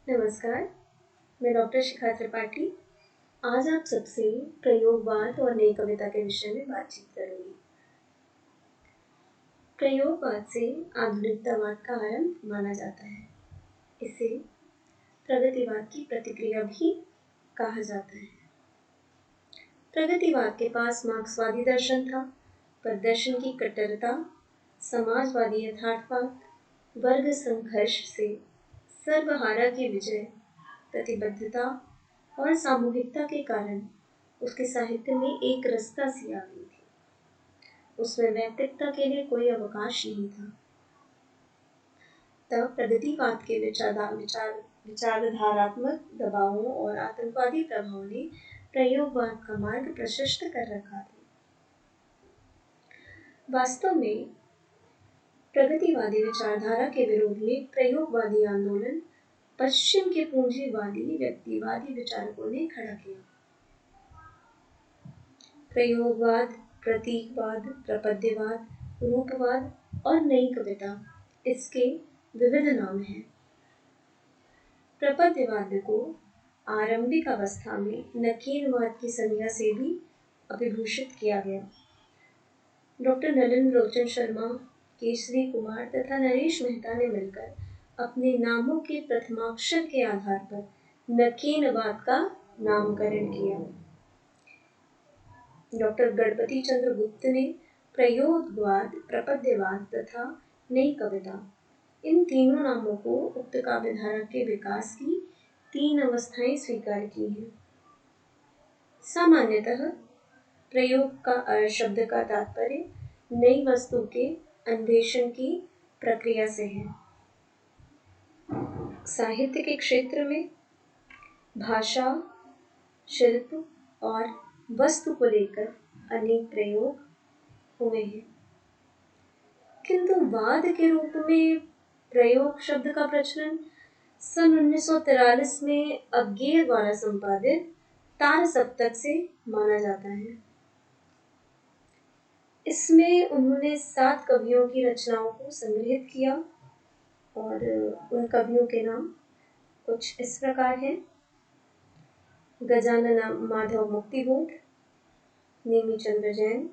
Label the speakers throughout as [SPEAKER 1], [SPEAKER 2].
[SPEAKER 1] नमस्कार, मैं डॉक्टर शिखा त्रिपाठी। आज आप सबसे प्रयोगवाद और नई कविता के विषय में बातचीत करूंगी। प्रयोगवाद से आधुनिकतावाद का आरंभ माना जाता है। इसे प्रगतिवाद की प्रतिक्रिया भी कहा जाता है। प्रगतिवाद के पास मार्क्सवादी दर्शन था, पर दर्शन की कट्टरता, समाजवादी यथार्थवाद, वर्ग संघर्ष से सर्वहारा की विजय, प्रतिबद्धता और सामूहिकता के कारण उसके साहित्य में एक रसता सी आ गई थी। उसमें वैयक्तिकता के लिए कोई अवकाश नहीं था। तब प्रगतिवाद के विचारधारात्मक दबावों और आतंकवादी प्रभाव ने प्रयोगवाद का मार्ग प्रशस्त कर रखा था। वास्तव में प्रगतिवादी विचारधारा के विरोध में प्रयोगवादी आंदोलन पश्चिम के पूंजीवादी व्यक्तिवादी विचारकों ने खड़ा किया। प्रयोगवाद, प्रतीकवाद, प्रपद्यवाद, रूपवाद और नई कविता इसके विविध नाम हैं। प्रपद्यवाद को आरंभिक अवस्था में नकीनवाद की संज्ञा से भी अभिभूषित किया गया। डॉक्टर नलिन लोचन शर्मा, केसरी कुमार तथा नरेश मेहता ने मिलकर अपने नामों के प्रथमाक्षर के आधार पर नकीनवाद का नामकरण किया। डॉक्टर गणपति चंद्र गुप्त ने प्रयोगवाद, प्रपद्यवाद तथा नई कविता इन तीनों नामों को उक्त काव्यधारा के विकास की तीन अवस्थाएं स्वीकार की हैं। सामान्यतः प्रयोग का शब्द का तात्पर्य नई वस्तु के अन्वेषण की प्रक्रिया से है। साहित्य के क्षेत्र में भाषा, शिल्प और वस्तु को लेकर अनेक प्रयोग हुए हैं, किंतु वाद के रूप में प्रयोग शब्द का प्रचलन सन 1943 में अज्ञेय द्वारा संपादित तार सप्तक से माना जाता है। इसमें उन्होंने 7 कवियों की रचनाओं को संग्रहित किया और उन कवियों के नाम कुछ इस प्रकार हैं: गजानन माधव मुक्तिबोध, नेमीचंद्र जैन,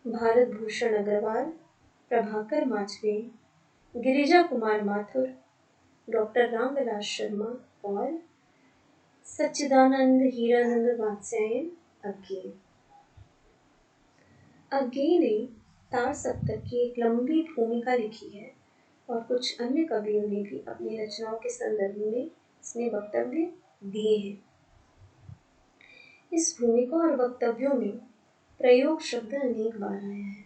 [SPEAKER 1] भारत भूषण अग्रवाल, प्रभाकर माचवे, गिरिजा कुमार माथुर, डॉक्टर रामविलास शर्मा और सच्चिदानंद हीरानंद वात्स्यायन अज्ञेय। अज्ञेय ने तार सप्तक की एक लंबी भूमिका लिखी है और कुछ अन्य कवियों ने भी अपनी रचनाओं के संदर्भ में इसमें वक्तव्य दिए हैं। इस भूमिका और वक्तव्यों में प्रयोग शब्द अनेक बार आया है।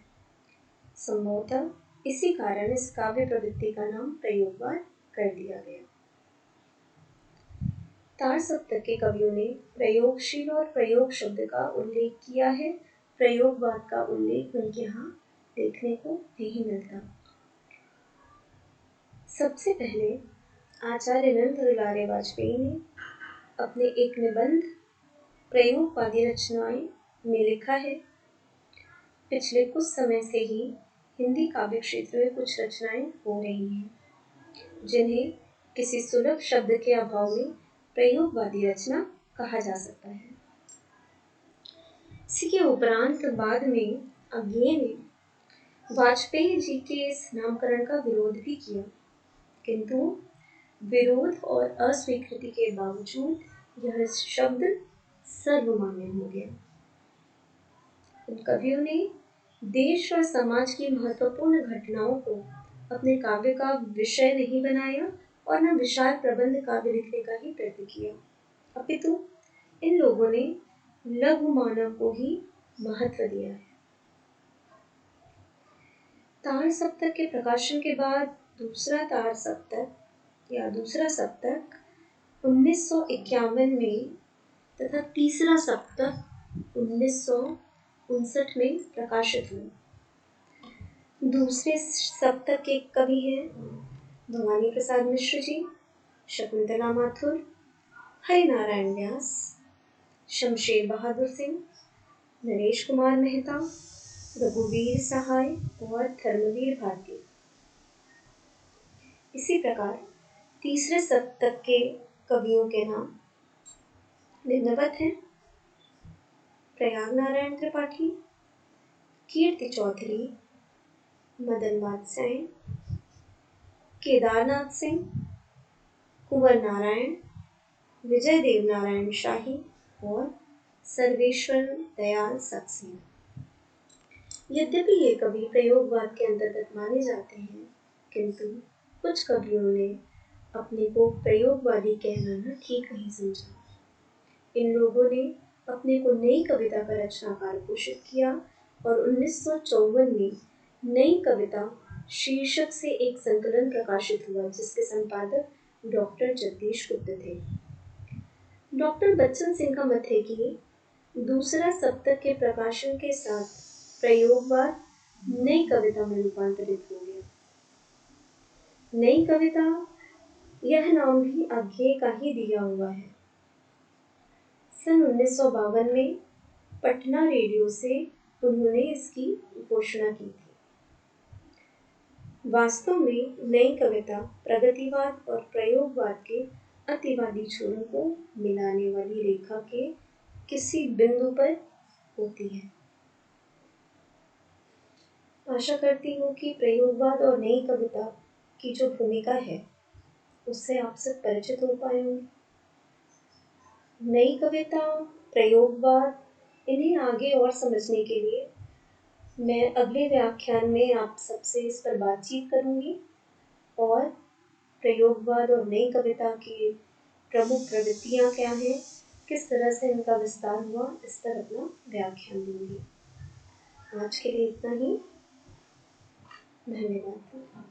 [SPEAKER 1] संभवतः इसी कारण इस काव्य प्रवृत्ति का नाम प्रयोगवाद कर दिया गया। तार सप्तक के कवियों ने प्रयोगशील और प्रयोग शब्द का उल्लेख किया है। प्रयोगवाद का उल्लेख उनके यहाँ देखने को नहीं मिलता। सबसे पहले आचार्य अनंत दुलारे वाजपेयी ने अपने एक निबंध प्रयोगवादी रचनाएं में लिखा है, पिछले कुछ समय से ही हिंदी काव्य क्षेत्र में कुछ रचनाएं हो रही हैं, जिन्हें किसी सुलभ शब्द के अभाव में प्रयोगवादी रचना कहा जा सकता है। इसी के उपरांत बाद में अज्ञेय ने वाजपेयी जी के इस नामकरण का विरोध भी किया, किंतु विरोध और अस्वीकृति के बावजूद यह शब्द सर्वमान्य हो गया। इन कवियों ने देश और समाज की महत्वपूर्ण घटनाओं को अपने काव्य का विषय नहीं बनाया और न विशाल प्रबंध काव्य लिखने का ही प्रयत्न किया, अपितु इन लोगों ने लघु मानव को ही महत्व दिया है। तार सप्तक के प्रकाशन के बाद दूसरा तार सप्तक या दूसरा सप्तक 1951 में तथा तीसरा सप्तक 1959 में प्रकाशित हुआ। दूसरे सप्तक के कवि हैं भवानी प्रसाद मिश्र जी, शकुंतला माथुर, हरिनारायण व्यास, शमशेर बहादुर सिंह, नरेश कुमार मेहता, रघुवीर सहाय और धर्मवीर भारती। इसी प्रकार तीसरे शतक के कवियों के नाम निम्नवत हैं: प्रयाग नारायण त्रिपाठी, कीर्ति चौधरी, मदन वात्स्यायन, केदारनाथ सिंह, कुंवर नारायण, विजय देव नारायण शाही और सर्वेश्वर दयाल सक्सेना। यद्यपि ये कवि प्रयोगवाद के अंतर्गत माने जाते हैं, किंतु कुछ कवियों ने अपने को प्रयोगवादी कहलाना ठीक नहीं समझा। इन लोगों ने अपने को नई कविता का रचनाकार घोषित किया और 1954 में नई कविता शीर्षक से एक संकलन प्रकाशित हुआ, जिसके संपादक डॉक्टर जगदीश गुप्त थे। डॉक्टर बच्चन सिंह का मत है कि दूसरा सप्तक के प्रकाशन के साथ प्रयोगवाद नई कविता में रूपांतरित हो गया। नई कविता यह नाम भी आज्ञे का ही दिया हुआ है। सन 1952 में पटना रेडियो से उन्होंने इसकी घोषणा की थी। वास्तव में नई कविता प्रगतिवाद और प्रयोगवाद के अतिवादी छोरों को मिलाने वाली रेखा के किसी बिंदु पर होती है। आशा करती हूँ कि प्रयोगवाद और नई कविता की जो भूमिका है उससे आप सब परिचित हो पाए होंगे। नई कविता, प्रयोगवाद, इन्हें आगे और समझने के लिए मैं अगले व्याख्यान में आप सबसे इस पर बातचीत करूंगी और प्रयोगवाद और नई कविता की प्रमुख प्रवृत्तियां क्या हैं, किस तरह से इनका विस्तार हुआ, इस पर अपना व्याख्यान दूंगी। आज के लिए इतना ही। धन्यवाद।